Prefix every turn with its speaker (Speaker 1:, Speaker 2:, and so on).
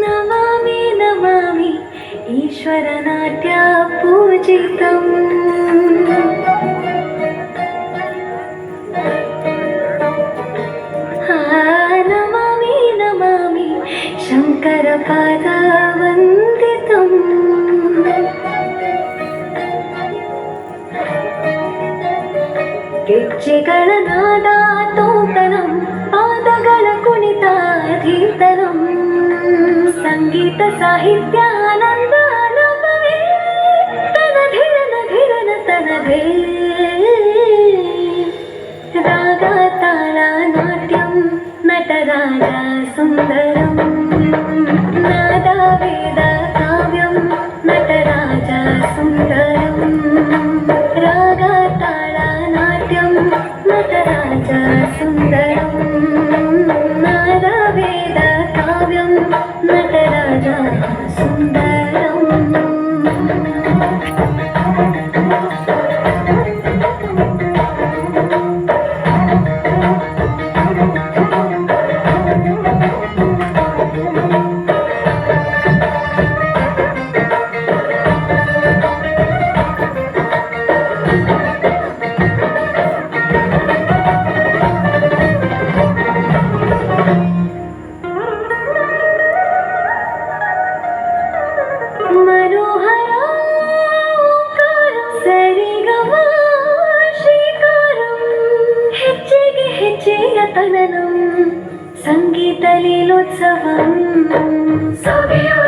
Speaker 1: ನಮಾಮಿ ನಮಾಮಿ ಈಶ್ವರನಾಟ್ಯ ಪೂಜಿತಂ ನಮಾಮಿ ನಮಾಮಿ ಶಂಕರ ಪಾದ ವಂದಿತಂ ಗೆಜ್ಜೆಗಳ ನಾದ ತೋಂತನಂ ಪಾದಗಳ ಕುಣಿತ ಧೀರ್ತನಂ ಸಂಗೀತ ಸಾಹಿತ್ಯ ಆನಂದ ಅನುಭವೇ ತನಧಿರನ ಧಿರನ ತನದೇ ರಾಗ ತಾಳ ನಾಟ್ಯಂ ನಟರಾಜ ಸುಂದರಂ ನಾದ ವೇದ ಕಾವ್ಯಂ ನಟರಾಜ ಸುಂದರಂ ರಾಗ ತಾಳ ನಾಟ್ಯಂ ನಟರಾಜ ಸುಂದರಂ ನಾದ ವೇದ ಕಾವ್ಯಂ ನಟರಾಜ ಸುಂದರಂ मनोहर सरिगम ಶ್ರೀಕಾರಂ ಹೆಜ್ಜೆಗೆ ಹೆಜ್ಜೆಯ ತನನಂ ಸಂಗೀತ ಲೀಲೋತ್ಸವಂ ಸವಿಯುವ